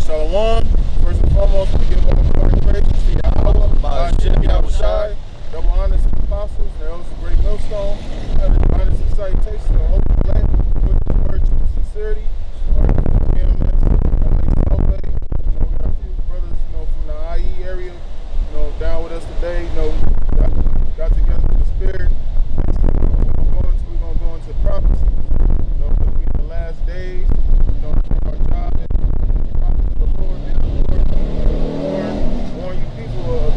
Shalom. First and foremost, we give all glory and praise to YAHAWAH, YAHAWASHI. Double honors to the apostles, the elders of Great Millstone. Honors and salutations to the holy elect, with the word of sincerity. GMS, we got a few brothers, from the IE area, down with us today. Got together with the Spirit. We're going to go into prophecy. Because we're in the last days. Our job is the prophets of the Lord now. Warn you people of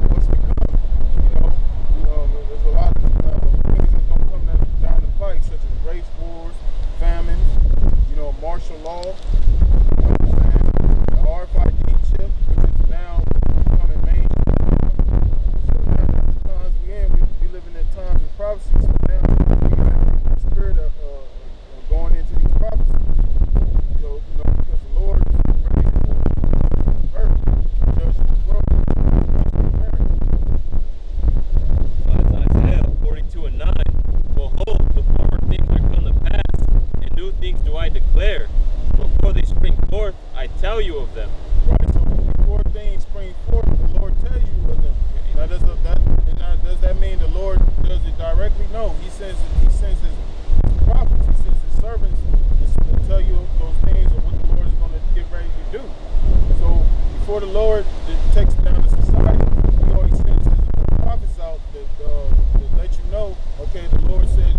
what's to come. There's a lot of things that's going to come down the pike, such as race wars, famines, martial law. The RFID chip, which is now becoming mainstream. So now that's the times we in. We living in times of prophecy. So now we got the spirit of going into these prophecies. Because the Lord is ready to earth, judge this world. Isaiah 42:9. Behold, the former things are come to pass, and new things do I declare. Before they spring forth, I tell you of them. Right, so before things spring forth, the Lord tell you of them. Now does that mean the Lord does it directly? No, he sends his prophets, he sends his servants to tell you those things or what the Lord is going to get ready to do. So before the Lord takes down the society, he always sends his prophets out to let you know, okay, the Lord said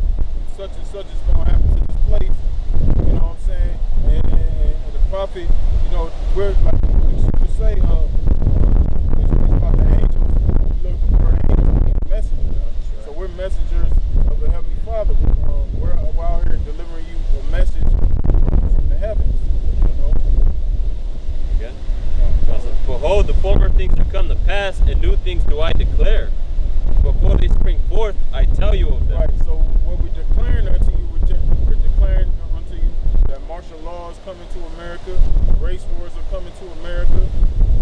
such and such is going to happen to this place. You know what I'm saying? And the prophet, we're like you say, it's about the angels. We look for an angel, messengers. So we're messengers of the Heavenly Father. We're out here delivering you a message from the heavens. Again? Behold, the former things are come to pass, and new things do I declare. Before they spring forth, I tell you of them. Right, so what we're declaring unto you, we're declaring unto you that martial law is coming to America, race wars are coming to America,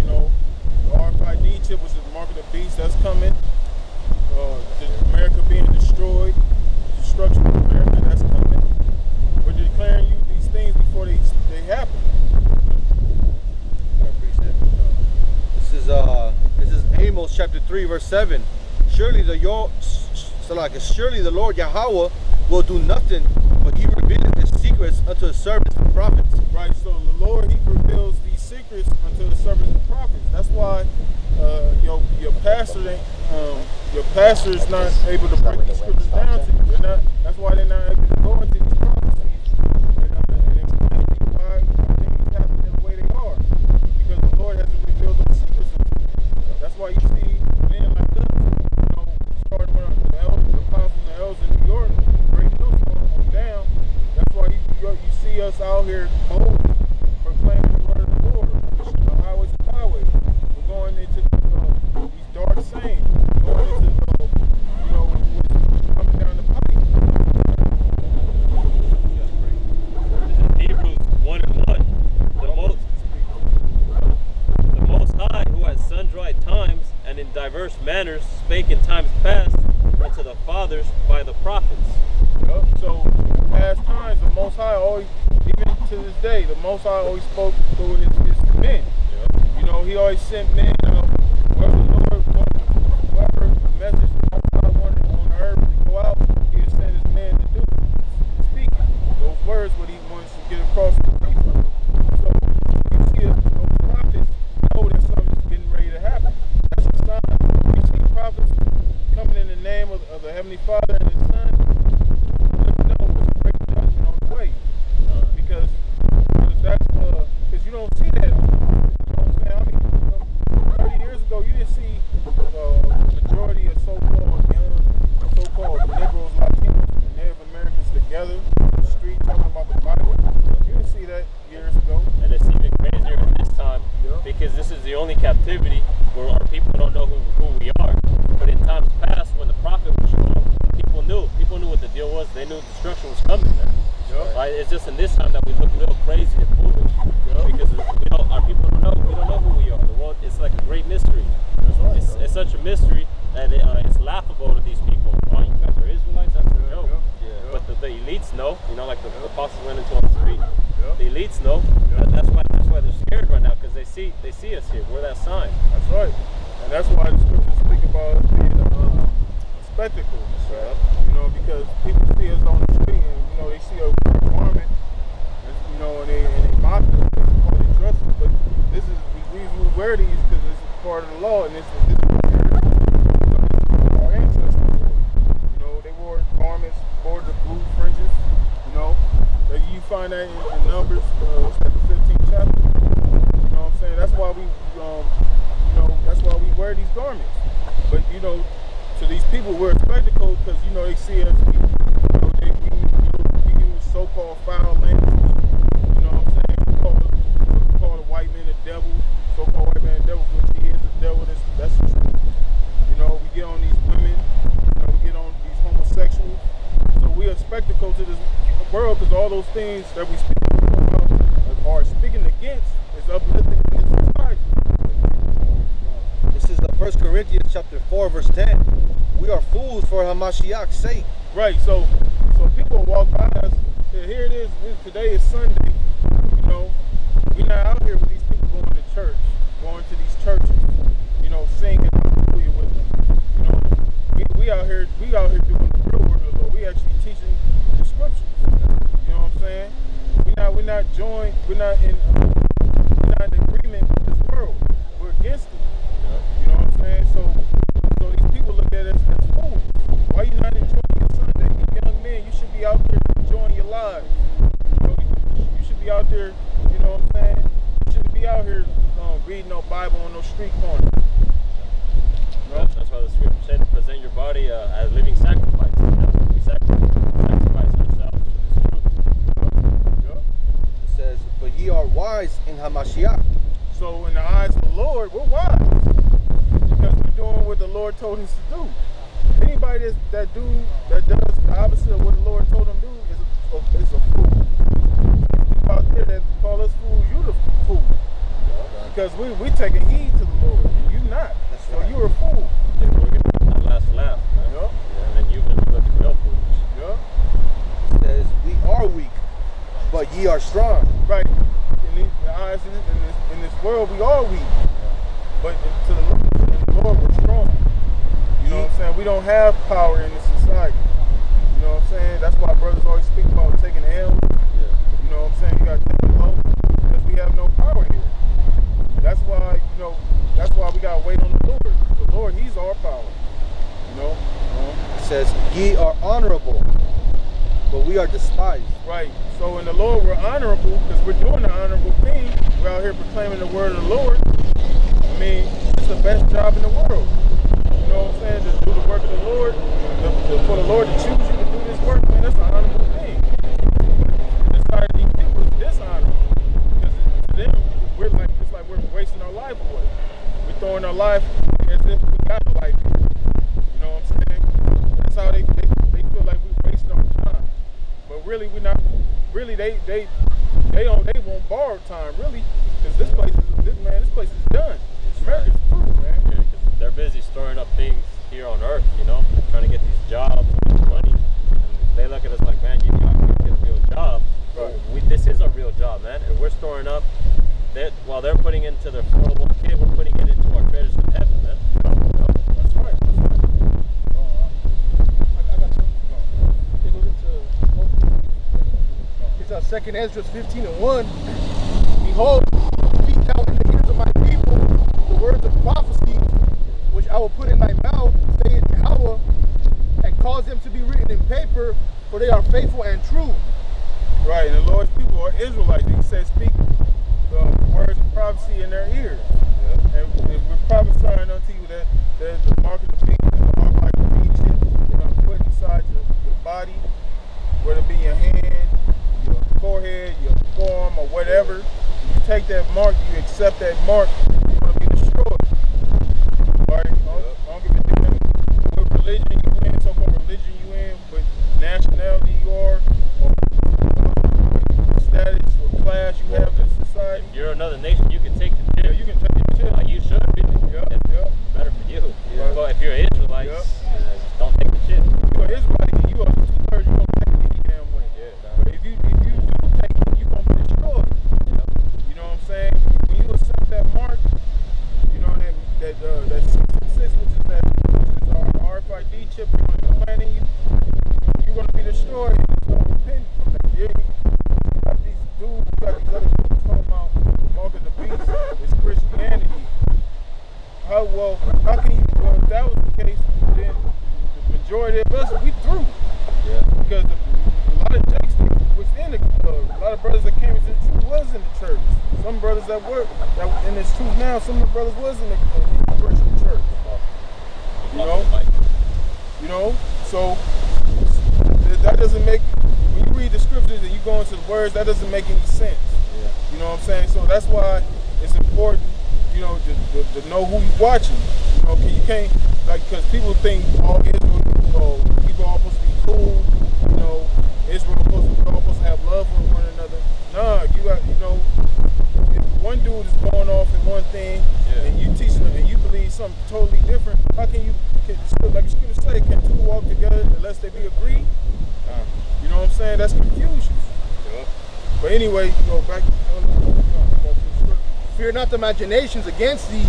the RFID chip, which is the mark of the beast, that's coming. America being destroyed, destruction of America, that's coming. We're declaring you these things before they happen. I appreciate it. This is Amos chapter 3 verse 7. Surely the Lord Yahawah will do nothing, but he revealeth his secrets unto his servants and prophets. Right, so the Lord, he reveals these secrets unto the servants and prophets. That's why your pastor is not able to break the scriptures down to you. That's why they're not able to go into these prophecies and explain to you why things happen in the way they are. Because the Lord hasn't revealed those secrets to you. That's why you see men like us, starting with the apostles and elders in New York, Great Millstone on down. That's why you see us out here boldly proclaiming the word of the Lord, the highways and byways. We're going into these dark sayings, going into what's coming down the pipe. Hebrews 1:1. The Most High, who at sundry times and in diverse manners spake in times past unto the fathers by the prophets. Yep. So in past times, the Most High always, even to this day, the Most High always spoke through his men. Yep. He always sent men out, whatever message the Most High wanted on earth to go out, he would send his men to do, speak those words, what he wants to get across to the people. So you see those prophets know that something's getting ready to happen. That's a sign. You see prophets coming in the name of the Heavenly Father and His Son, let you know there's a great judgment on the way. Because you don't see that. You know what I'm saying? 30 years ago, you didn't see the majority of so-called young, so-called liberals, Latinos, and Native Americans together in the street talking about the Bible. You didn't see that years ago. And it's even crazier at this time, because this is the only captivity where our people don't know who we are. But in times past, when the prophet was shown, people knew what the deal was. They knew destruction was coming there. Right? It's just in this time that we look a little crazy and foolish, because our people we don't know who we are. The world, it's like a great mystery. It's such a mystery that it's laughable to these people. Oh, you guys are Israelites? That's a joke. But the elites know. Like the apostles went into on the street. The elites know. That's why they're scared right now, because they see us here. We're that sign. That's right. And that's why the scriptures speak about us being a spectacle. Right. You know, because people see us on the street and, you know, they see a garment, and, you know, and they mock us, they call it dresses. But this is, we wear these because this is part of the law, and this is our ancestors wore. You know, they wore garments, bordered with blue fringes, you know. You find that in Numbers, what's that, the 15th chapter? You know what I'm saying? That's why we, you know, that's why we wear these garments. But, you know, to these people, we're a spectacle because, you know, they see us, we use so-called foul language. You know what I'm saying? We call the white man a devil, so-called white man a devil, which he is a devil. That's the truth. You know, we get on these women, you know, we get on these homosexuals. So we're a spectacle to this world because all those things that we speak about or speaking against is uplifting in this society. This is the 1 Corinthians chapter 4, verse 10. We are fools for Hamashiach's sake. Right, so people walk by us, here it is, today is Sunday, you know, we're not out here with these people going to church, going to these churches, you know, singing hallelujah with them. You know, we out here doing the real word of the Lord. We actually teaching the scriptures. You know what I'm saying? We're not in agreement with this world. We're against it. You know what I'm saying? So these people look at us as fools. Why you not enjoying your Sunday? You young men, you should be out there enjoying your lives. You know, you should be out there, you know what I'm saying? You shouldn't be out here reading no Bible on no street corner. You know? That's why the scripture said to present your body as a living sacrifice. We sacrifice ourselves to this truth. Yep. It says, but ye are wise in Hamashiach. So in the eyes of the Lord, we're wise. Because we're doing what the Lord told us to do. Anybody that does the opposite of what the Lord told them to do is a fool. People out there that call us fools, you the fool. Because we taking heed to the Lord, and you not. That's so right. you're a fool. Yeah, we're getting that last laugh. Man. Yep. Yeah, and then you've been looking real foolish. Yep. It says, we are weak, but ye are strong. Right. In the eyes in this world, we are weak. But to the Lord, we're strong. You know what I'm saying? We don't have power in this society. You know what I'm saying? That's why brothers always speak about taking L. Yeah. You know what I'm saying? You got to take it low because we have no power here. That's why, you know, that's why we got to wait on the Lord. The Lord, He's our power. You know? It says, ye are honorable, but we are despised. Right. So in the Lord, we're honorable because we're doing the honorable thing. We're out here proclaiming the word of the Lord. I mean, it's the best job in the world. You know what I'm saying? To do the work of the Lord, for the Lord to choose you to do this work, man, that's an honorable thing. The sight of these people is dishonorable. Because to them, it's like we're wasting our life away. We're throwing our life as if we got a life here. You know what I'm saying? That's how they feel like we're wasting our time. But really, we're not. Really, they won't borrow time, really, because this place is done. America's through, man. Yeah, 'cause they're busy storing up things here on earth, you know, trying to get these jobs, money. And they look at us like, man, you got to get a real job. Right. This is a real job, man, and we're storing up. While they're putting into their 401k, we're putting it into our treasures in heaven, man. That's right. I got something. It goes into it's 2 Ezra 15:1. Behold, speak thou in the ears of my people the words of prophecy, which I will put in thy mouth, saith YAHAWAH, and cause them to be written in paper, for they are faithful and true. Right, and the Lord's people are Israelites. He said, speak the words of prophecy in their ears. Yeah. And we're prophesying unto you that there's the mark of the beast, the mark like the beast, you're going to put inside your body, whether it be your hand, your forehead, your forearm, or whatever. You take that mark, you accept that mark, you're going to be destroyed. Right? I don't give a damn what religion you in, so-called religion you in, what nationality you are, or status or class you have in society. If you're another nation, you can take the chip. Yeah, you can take the chip. You should, really. Yep, It's yep. better for you. Yeah. But if you're an Israelite, Yep. just don't take the chip. If you're an Israelite and you are 2/3, you're going to take it any damn way. Yeah. But if you do take it, you're going to be destroyed. majority of us, we through. Yeah. Because a lot of jakes was in the a lot of brothers that came into the truth was in the church. Some brothers that were in this truth now, some of the brothers was in the Christian church. You know, so that doesn't make, when you read the scriptures and you go into the words, that doesn't make any sense. Yeah. You know what I'm saying? So that's why it's important, you know, to know who you're watching. You know, you can't, like, because people think all Israel, people are supposed to be cool. You know, Israel we're supposed to have love for one another. Nah, you got, you know, if one dude is going off in one thing, and you teaching them, and you believe something totally different, how can you, like the scripture say, can two walk together unless they be agreed? You know what I'm saying? That's confusion. Yep. But anyway, you go back. Fear not the imaginations against thee.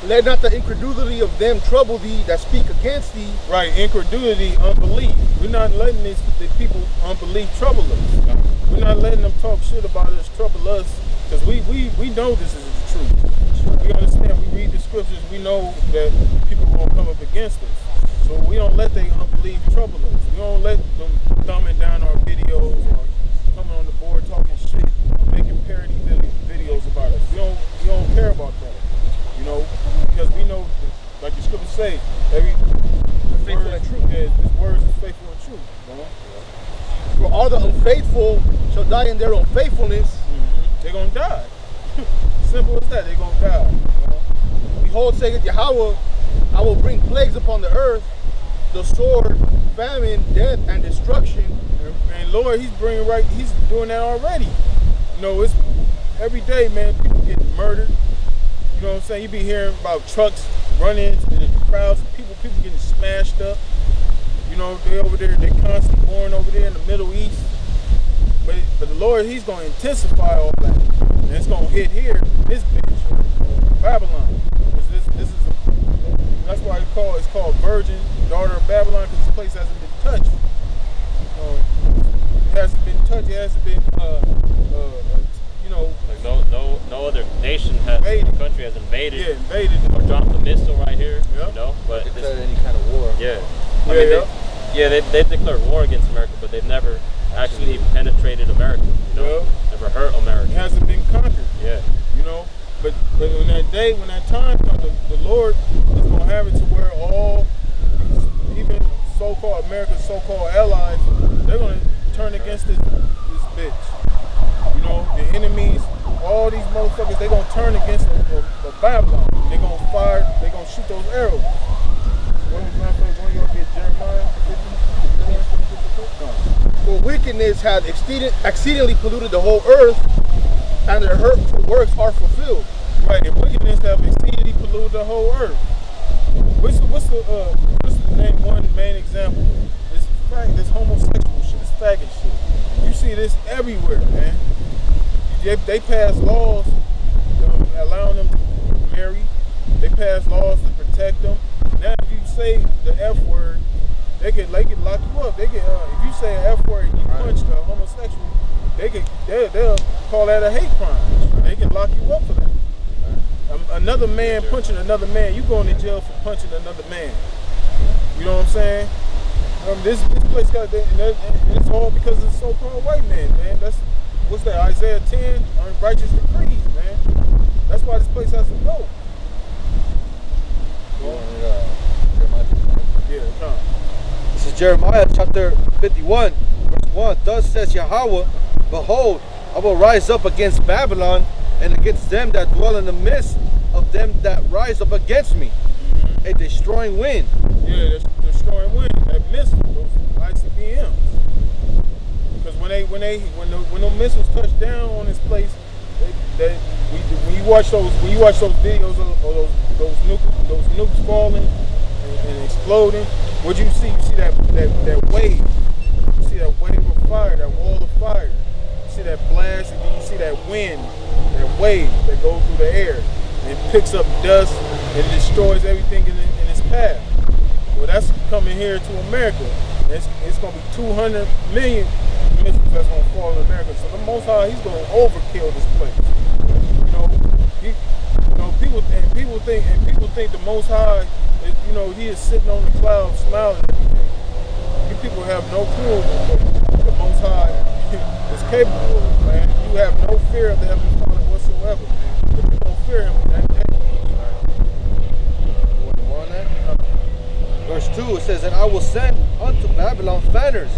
Let not the incredulity of them trouble thee that speak against thee. Right, incredulity, unbelief. We're not letting the people unbelief trouble us. We're not letting them talk shit about us, trouble us, because we know this is the truth. We understand. We read the scriptures. We know that people are gonna come up against us. So we don't let their unbelief trouble us. We don't let them thumbing down our videos or coming on the board talking shit or making parody videos about us. We don't care about that. You know, because we know, like the scriptures say, every Faithful and true. Yeah, this word is faithful and true. For all the unfaithful shall die in their unfaithfulness. They're gonna die. Simple as that. They're gonna die. Behold, saith Yahawah, I will bring plagues upon the earth, the sword, famine, death, and destruction. And Lord, he's doing that already. You know, it's every day, man, people getting murdered. You know what I'm saying? You be hearing about trucks running into the crowds, people getting smashed up. You know, they over there, they constantly born over there in the Middle East. But the Lord, he's gonna intensify all that. And it's gonna hit here, this bitch, Babylon. That's why it's called Virgin, Daughter of Babylon, because this place hasn't been touched. It hasn't been touched. It hasn't been, you know, like no other nation has, invaded. Country has invaded. Yeah, invaded. Or dropped a missile right here. Yep. You know, but Declared any kind of war. Yeah. I mean, they've declared war against America, but they've never actually penetrated America. You know, never hurt America. It hasn't been conquered. Yeah. You know, but when that time comes, the Lord is gonna have it to where all, even so-called America's so-called allies, they're gonna turn against this bitch. You know, the enemies, all these motherfuckers, they're gonna turn against the Babylon. They're gonna fire. They're gonna shoot those arrows. When you gonna get Jeremiah 50? For wickedness hath exceedingly polluted the whole earth, and their hurtful works are fulfilled. Right, and wickedness have exceedingly polluted the whole earth. What's the one main example? This homosexual shit, this faggot shit. You see this everywhere, man. They pass laws allowing them to marry. They pass laws to protect them. Now, if you say the F word, they can lock you up. They can, if you say an F word and you punch the homosexual, they'll call that a hate crime. They can lock you up for that. Another man punching another man, you going to jail for punching another man. You know what I'm saying? This place got, and it's all because of the so-called white man. That's what's that? Isaiah 10, unrighteous decrees, man. That's why this place has to go. This is Jeremiah chapter 51, verse 1. Thus says Yahawah, behold, I will rise up against Babylon and against them that dwell in the midst of them that rise up against me. A destroying wind. Yeah, destroying wind. That missile, those ICBMs. Because when those missiles touch down on this place, when you watch those videos of those nukes falling and exploding, what you see? You see that wave. You see that wave of fire, that wall of fire. You see that blast, and then you see that wind, that wave that goes through the air and picks up dust and destroys everything in its path. Well, that's coming here to America. It's going to be 200 million missiles that's going to fall in America. So the Most High, he's going to overkill this place. People think the Most High, he is sitting on the clouds smiling every day. people have no clue what the Most High is capable of, man. You have no fear of the Heavenly Father whatsoever, man. If you don't fear Him, Verse 2, it says, and I will send unto Babylon fanners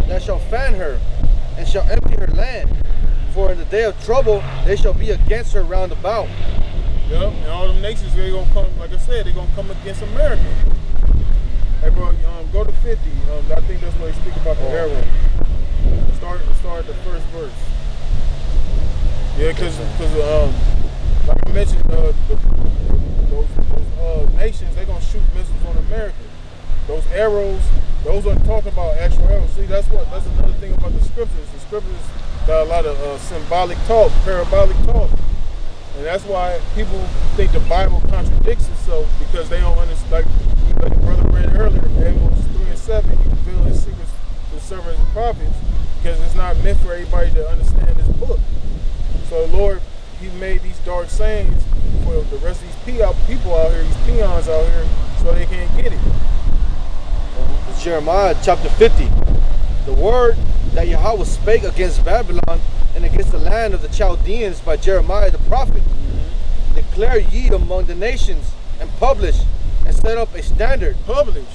that shall fan her, and shall empty her land. For in the day of trouble they shall be against her round about. Yep, and all them nations, they're going to come, like I said, they're going to come against America. Hey, bro, go to 50. I think that's where they speak about the arrow. Start the first verse. Yeah, because like I mentioned, those nations, they're going to shoot missiles on America. Those arrows, those aren't talking about actual arrows. See, that's another thing about the scriptures. The scriptures got a lot of symbolic talk, parabolic talk. And that's why people think the Bible contradicts itself, because they don't understand. Like the brother read earlier, Amos 3 and 7, he revealed his secrets to the servants and prophets, because it's not meant for everybody to understand this book. So Lord, He made these dark sayings for the rest of these people out here, these peons out here, so they can't get it. It's Jeremiah chapter 50. The word that Yahawah spake against Babylon and against the land of the Chaldeans by Jeremiah the prophet. Declare ye among the nations, and publish, and set up a standard. Publish.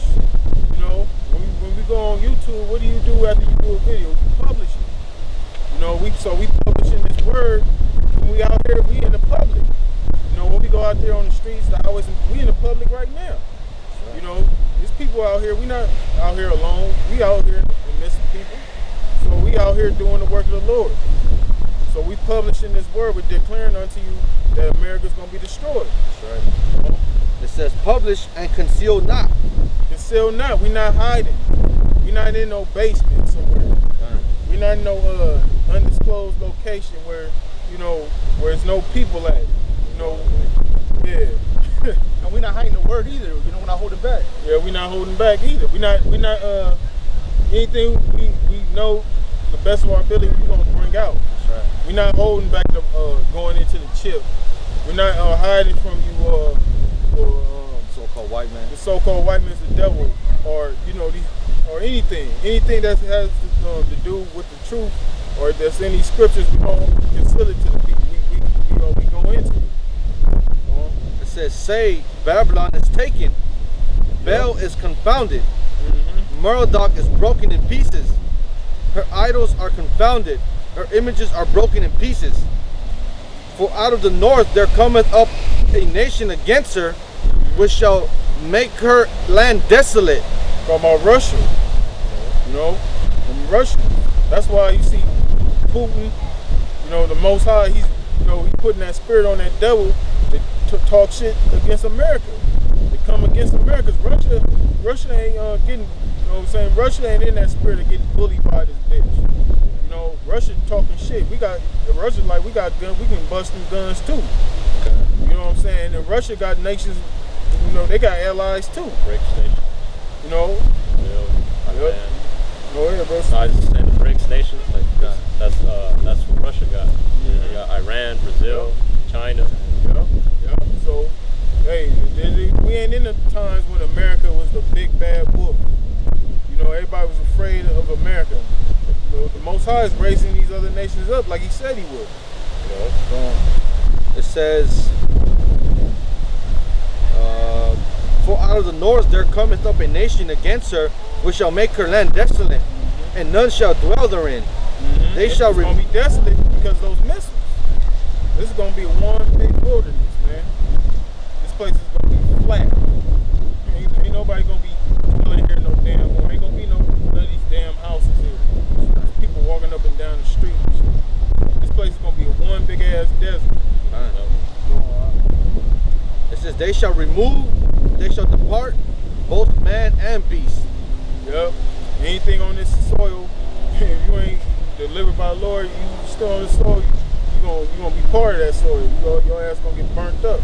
You know, when we go on YouTube, what do you do after you do a video? You publish it. You know, we publishing this word. When we out here, we in the public. You know, when we go out there on the streets, the highways, we in the public right now. You know, there's people out here. We not out here alone. We out here in the midst of people. So we out here doing the work of the Lord. So we publishing this word. We're declaring unto you that America's going to be destroyed. That's right. It says, publish and conceal not. Conceal not. We not hiding. We not in no basement somewhere. We not in no undisclosed location where, you know, where there's no people at. You know, yeah. And we're not hiding the word either. You know, we're not holding back. Yeah, we're not holding back either. We not anything we know the best of our ability we're gonna bring out. That's right. We're not holding back the going into the chip. We're not hiding from you so-called white man. The so-called white man's the devil, or you know or anything that has to do with the truth, or that's in these scriptures. We gonna conceal it to the people. We go into it. It says, say Babylon is taken, Bel is confounded, Merodach is broken in pieces, her idols are confounded, her images are broken in pieces. For out of the north there cometh up a nation against her, which shall make her land desolate. Talking about Russia, you know, from Russia. That's why you see Putin, you know, the Most High, he's putting that spirit on that devil to talk shit against America. They come against America. Russia ain't getting, you know what I'm saying? Russia ain't in that spirit of getting bullied by this bitch. You know, Russia talking shit. Russia's like, we got guns, we can bust them guns too. Okay. You know what I'm saying? And Russia got nations, you know, they got allies too. BRICS nations. You know? Yep. Go ahead, bro. I was just saying the BRICS nations, like that's what Russia got. They got Iran, Brazil, China. Yeah. So, hey, we ain't in the times when America was the big bad wolf. You know, everybody was afraid of America. You know, the Most High is raising these other nations up like He said He would. It says, for out of the north there cometh up a nation against her, which shall make her land desolate, and none shall dwell therein. They shall It's going to be desolate because those missiles. This is going to be one big wilderness, man. This place is going to be flat. Ain't nobody going to be dwelling here no damn more. Ain't going to be none of these damn houses here. People walking up and down the street and shit. This place is going to be one big ass desert. It says, they shall depart, both man and beast. Yep. Anything on this soil, if you ain't delivered by the Lord, you still on the soil, you're gonna be part of that soil. Your ass gonna get burnt up.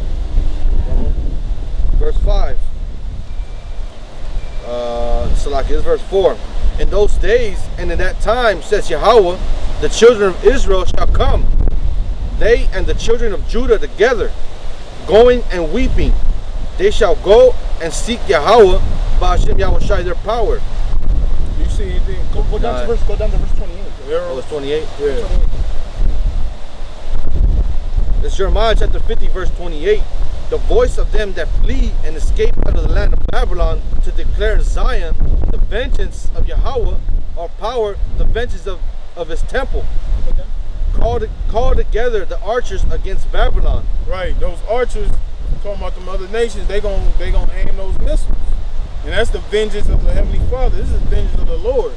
Verse 5. This is verse 4. In those days and in that time, says Yahawah, the children of Israel shall come, they and the children of Judah together, going and weeping. They shall go and seek Yahawah by Hashem YAHAWASHI their power. You see anything. Go down to verse 28. Oh, it's 28? Yeah. 28. It's Jeremiah chapter 50, verse 28. The voice of them that flee and escape out of the land of Babylon to declare in Zion the vengeance of Yahawah, or power, the vengeance of his temple. Okay. Call together the archers against Babylon. Right. Those archers, talking about them other nations, they gonna aim those missiles. And that's the vengeance of the Heavenly Father. This is the vengeance of the Lord.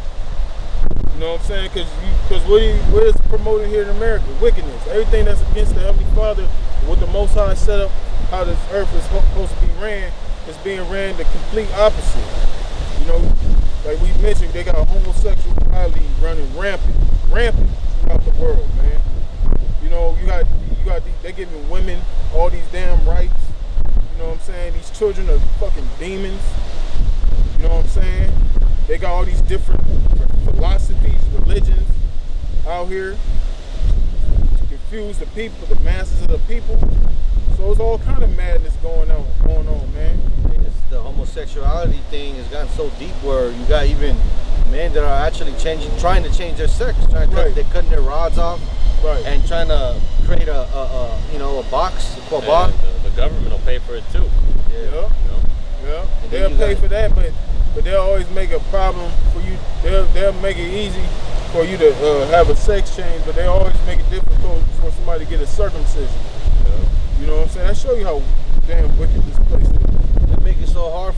You know what I'm saying? Because what is promoted here in America? Wickedness. Everything that's against the Heavenly Father, what the Most High set up, how this earth is supposed to be ran, is being ran the complete opposite. You know, like we mentioned, they got homosexuality running rampant throughout the world, man. You know, you got they giving women all these damn rights. You know what I'm saying? These children are fucking demons. You know what I'm saying? They got all these different philosophies, religions out here to confuse the people, the masses of the people. So it's all kind of madness going on, man. The homosexuality thing has gotten so deep where you got even men that are actually trying to change their sex, they're cutting their rods off, and trying to create a box, a bar. The government will pay for it too. Yeah. They'll pay for that, but they'll always make a problem for you. They'll make it easy for you to have a sex change, but they always make it difficult for somebody to get a circumcision. Yeah. You know what I'm saying? That show you how damn wicked this place is. They make it so hard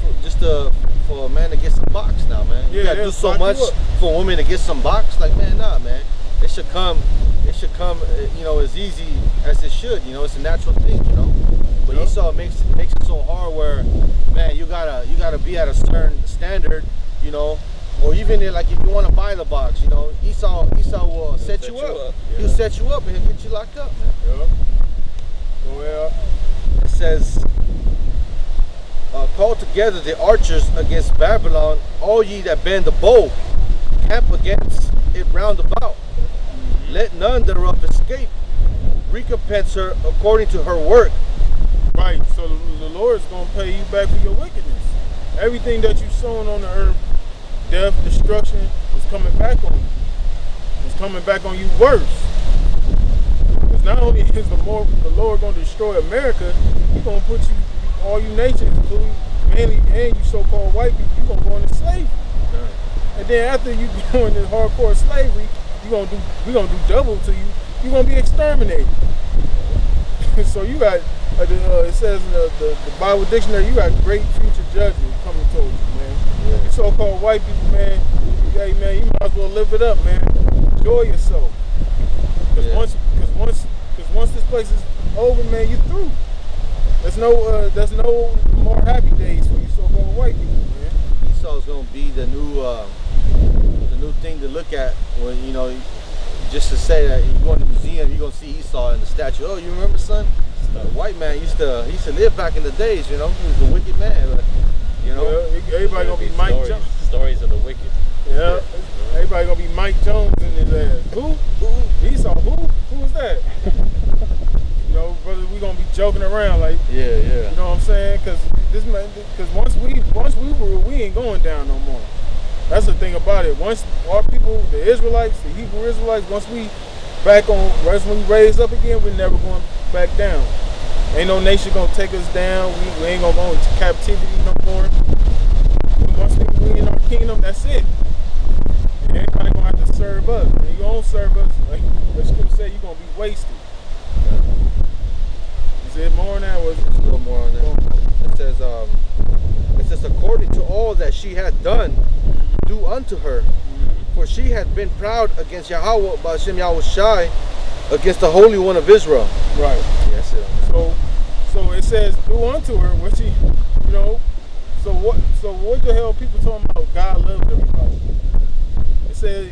for a man to get some box now, man. Yeah, you gotta do so much for a woman to get some box. Like, man, nah, man. It should come, as easy as it should. You know, it's a natural thing, you know. But Esau makes it so hard where, man, you gotta be at a certain standard, you know, or even like if you want to buy the box, you know, Esau will set you up. Yeah. He'll set you up and he'll get you locked up, man. Yeah. Well, it says, call together the archers against Babylon, all ye that bend the bow, camp against it round about. Let none thereof escape. Recompense her according to her work. Right, so the Lord is going to pay you back for your wickedness. Everything that you've sown on the earth, death, destruction, is coming back on you. It's coming back on you worse. Because not only is the Lord going to destroy America, He's going to put you, all you nations, including mainly and you so-called white people, you're going to go into slavery. And then after you go into hardcore slavery, we're gonna do double to you. You're gonna be exterminated. So you got, it says in the Bible dictionary, you got great future judgment coming towards you, man. Yeah. You so-called white people, man. Hey, man, you might as well live it up, man. Enjoy yourself. Because once this place is over, man, you're through. There's no more happy days for you so-called white people, man. Esau's gonna be the new thing to look at when, you know, just to say that you go in the museum, you're gonna see Esau in the statue. Oh, you remember, son? The white man used to live back in the days, you know. He was a wicked man, but, you know. Well, everybody gonna be Mike Jones. Stories of the wicked. Yeah. Everybody gonna be Mike Jones in his ass. Who? Esau? Who was that? You know, brother, we gonna be joking around like. Yeah. You know what I'm saying? Because once we rule, we ain't going down no more. That's the thing about it. Once our people, the Israelites, the Hebrew Israelites, once we raise up again, we're never going back down. Ain't no nation gonna take us down. We ain't gonna go into captivity no more. Once we in our kingdom, that's it. And everybody gonna have to serve us. When you don't serve us, like the scripture said, you're gonna be wasted. You said more on that? Was a little more on that. It says, according to all that she hath done, do unto her. For she hath been proud against Yahawah, Ba'ashem YAHAWASHI, against the Holy One of Israel. Right. Yes, sir. So it says, do unto her what she, you know. So what the hell people talking about God loves everybody? It says,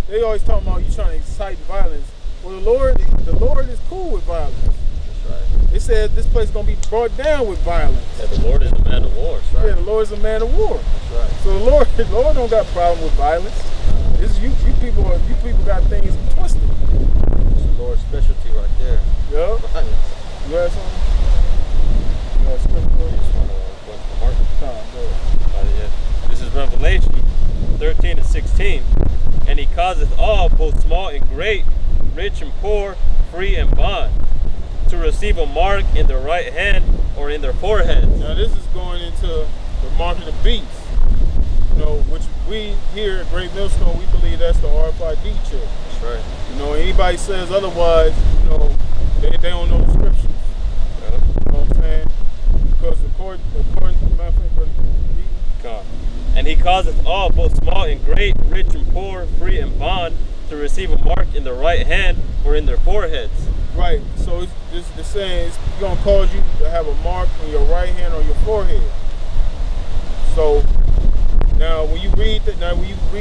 they always talking about you trying to incite violence. Well, the Lord is cool with violence. Right. It says this place is going to be brought down with violence. Yeah, the Lord is a man of war. Right? Yeah, the Lord is a man of war. That's right. So the Lord don't got a problem with violence. This you people got things twisted. It's the Lord's specialty right there. Yeah. Violence. You have something? You have scripture? Just want to go to the market. Go ahead. This is Revelation causeth all, both small and great, rich and poor, free and bond, to receive a mark in their right hand or in their foreheads. Now this is going into the mark of the beast, you know, which we here at Great Millstone, we believe that's the RFID chip. That's right. You know, anybody says otherwise, you know, they don't know the scriptures. Yeah. You know what I'm saying? Because according to my friend, God. And he causeth all, both small and great, rich and poor, free and bond, to receive a mark in their right hand or in their foreheads. right, so it's saying it's going to cause you to have a mark on your right hand or your forehead. So now when you read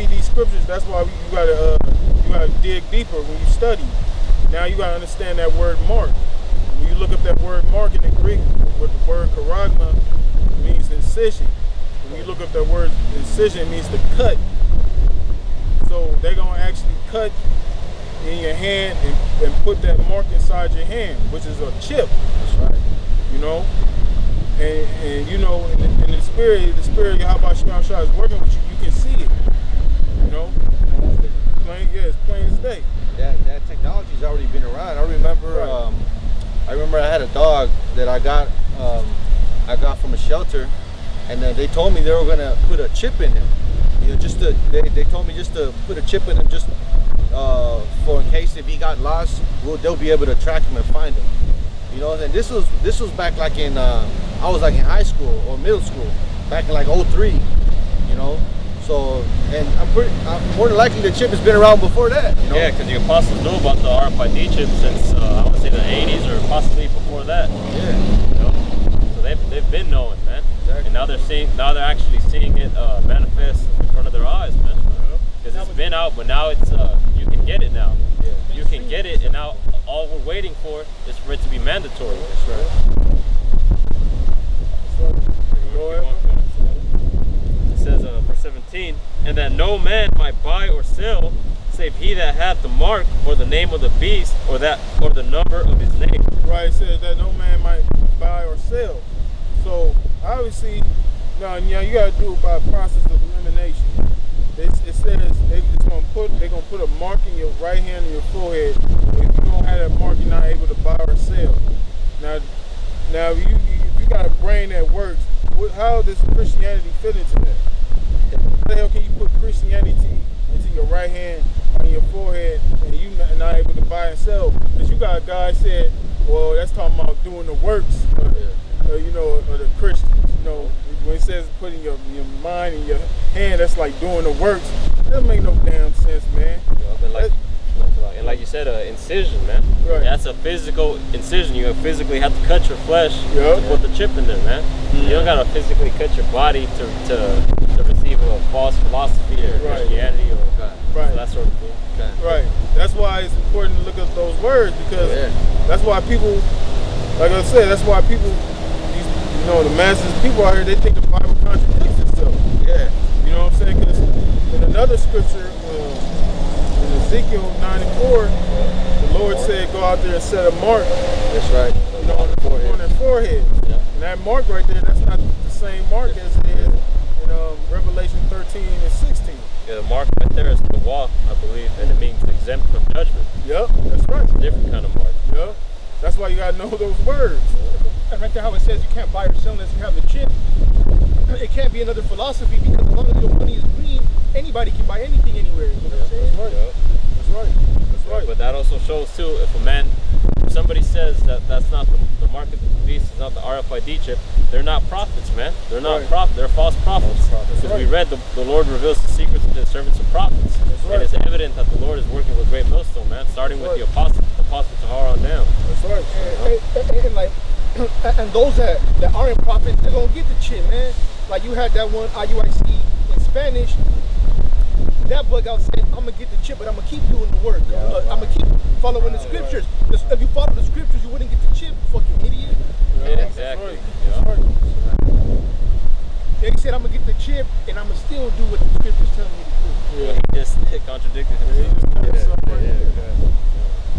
these scriptures, that's why you gotta dig deeper when you study. Now you gotta understand that word mark. When you look up that word mark in the Greek, with the word charagma, means incision. When you look up that word incision, it means to cut. So they're gonna actually cut in your hand and put that mark inside your hand, which is a chip. That's right. You know, and you know, in the spirit of YAHAWASHI is working with you. You can see it. You know, it's plain as day. That technology's already been around. I remember, I had a dog that I got from a shelter, and they told me they were gonna put a chip in him. You know, they told me just to put a chip in him, just for in case if he got lost, they'll be able to track him and find him. You know, and this was back like in I was like in high school or middle school, back in like 03. You know, so and I'm more than likely the chip has been around before that. You know? Yeah, because the apostles knew about the RFID chip since I would say the 80s or possibly before that. Yeah. You know? So they've been knowing, man. Exactly. And now they're actually seeing it manifest in front of their eyes, man. Because it's been out, but now it's you can get it now. Yeah. You can get it, and now all we're waiting for is for it to be mandatory. That's right. It says, verse 17, and that no man might buy or sell, save he that hath the mark or the name of the beast or the number of his name. Right, it says that no man might buy or sell. So obviously, now you got to do it by a process of elimination. It says they're gonna put a mark in your right hand and your forehead. If you don't have that mark, you're not able to buy or sell. Now you got a brain that works. How does Christianity fit into that? How the hell can you put Christianity into your right hand on your forehead and you not able to buy and sell? Because you got a guy said, well, that's talking about doing the works, you know, of the Christians. You know, when it says putting your mind in your hand, that's like doing the works. That doesn't make no damn sense, man. And like you said, incision, man. Right. That's a physical incision. You physically have to cut your flesh to put the chip in there, man. You don't gotta physically cut your body to receive a false philosophy or Christianity or that sort of thing. Right. That's why it's important to look up those words, because that's why people, like I said, that's why people, you know, the masses of people out here, they think the Bible contradicts itself. Yeah. You know what I'm saying? Because in another scripture, in Ezekiel 94, the Lord said, go out there and set a mark. That's right. You know, on their forehead. Yeah. And that mark right there, that's not the same mark as it is in Revelation 13 and 16. Yeah, the mark right there is the walk, I believe, and it means exempt from judgment. Yep, that's right. It's a different kind of mark. Yep. That's why you gotta know those words. And right there how it says you can't buy or sell unless you have the chip. It can't be another philosophy, because as long as your money is green, anybody can buy anything anywhere. You know what I'm saying? That's right. That's right. That's right. But that also shows too, if somebody says that's not the mark of the beast, is not the RFID chip, they're not prophets, man. They're not prophets. They're false prophets. Because we read the Lord reveals the secrets to the servants of prophets. And it's evident that the Lord is working with Great Millstone, man. Starting with the Apostles Tahara on down. That's right. And like, and those that aren't prophets, they're gonna get the chip, man. Like you had that one IUIC in Spanish. That bug out said, I'm gonna get the chip, but I'm gonna keep doing the work. I'm gonna keep following the scriptures. If you follow the scriptures, you wouldn't get the chip, you fucking idiot. Yeah, exactly. They said, I'm gonna get the chip, and I'm gonna still do what the scriptures tell me to do. Yeah, he just contradicted himself.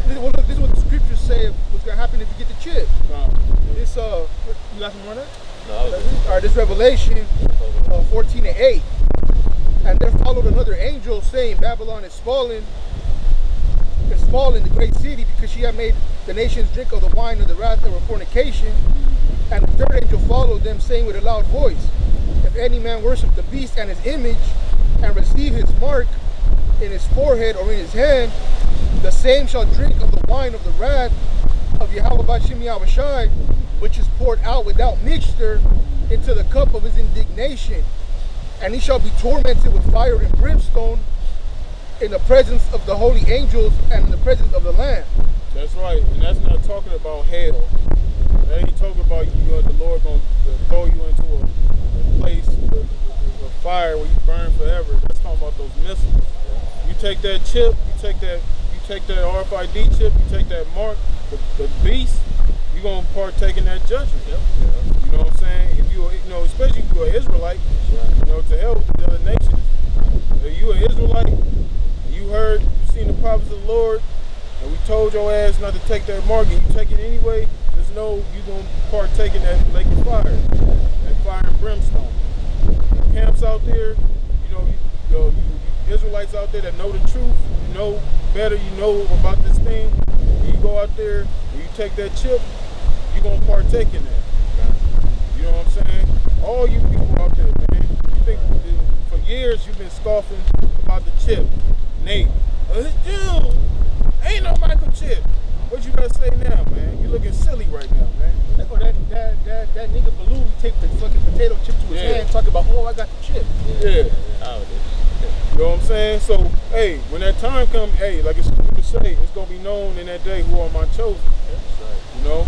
This is what the scriptures say what's gonna happen if you get the chip. This you got some more on that? No, all right, this Revelation 14 and 8. And there followed another angel saying, Babylon is fallen, the great city, because she had made the nations drink of the wine of the wrath of her fornication. And the third angel followed them, saying with a loud voice, if any man worship the beast and his image, and receive his mark in his forehead or in his hand, the same shall drink of the wine of the wrath of YAHAWASHI, which is poured out without mixture into the cup of his indignation. And he shall be tormented with fire and brimstone in the presence of the holy angels and in the presence of the Lamb. That's right, and that's not talking about hell. That ain't talking about the Lord going to throw you into a place with fire where you burn forever. That's talking about those missiles. You take that chip, you take that RFID chip, you take that mark, the beast, you're going to partake in that judgment. You know what I'm saying? If you especially if you're an Israelite, to hell with the other nations. If you're an Israelite, and you seen the prophets of the Lord, and we told your ass not to take that mark, and you take it anyway, just know you're going to partake in that lake of fire, that fire and brimstone. Camps out there, you Israelites out there that know the truth, you know better, you know about this thing, and you go out there and you take that chip, you're going to partake in that. You know what I'm saying? All you people out there, man, you think for years you've been scoffing about the chip. Nate, dude, ain't no microchip. What you gotta say now, man? You looking silly right now, man. Or that nigga Baloo taped the fucking potato chip to his hand, talking about, I got the chip. Yeah. You know what I'm saying? So, hey, when that time comes, hey, like it's people say, it's gonna be known in that day who are my chosen. You know?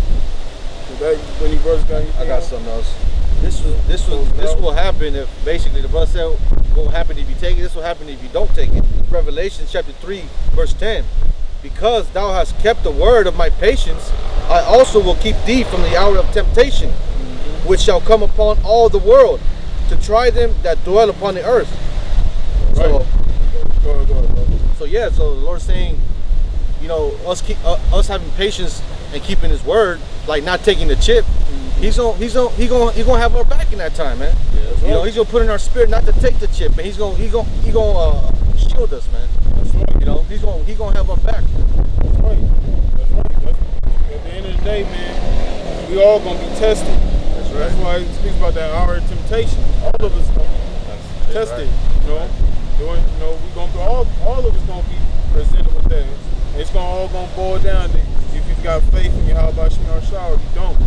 So when he brothers got anything I got something else. This will happen if basically the brother said what will happen if you take it. This will happen if you don't take it. Revelation chapter 3, verse 10. Because thou hast kept the word of my patience, I also will keep thee from the hour of temptation, which shall come upon all the world, to try them that dwell upon the earth. Right. So the Lord's saying, us having patience and keeping His word, like not taking the chip, He's gonna have our back in that time, man. Yeah, He's gonna put in our spirit not to take the chip, and He's gonna shield us, man. That's right. He's gonna have our back. That's right. At the end of the day, man, we all gonna be tested. That's right. That's why it speaks about that hour of temptation. All of us gonna be tested. Right. We gonna all of us gonna be presented with that. It's all gonna boil down to if you've got faith in YAHAWASHI or you don't.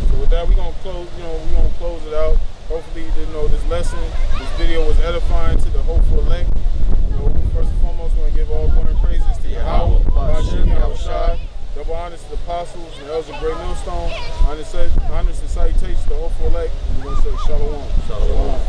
So with that, we're gonna close. We're gonna close it out. Hopefully, this lesson, this video was edifying to the hopeful elect. First and foremost, we're gonna give all honor and praises to YAHAWAH, double honors to the apostles and elders of Great Millstone. Honors and salutations to the hopeful elect. And we're gonna say shalom. Shalom.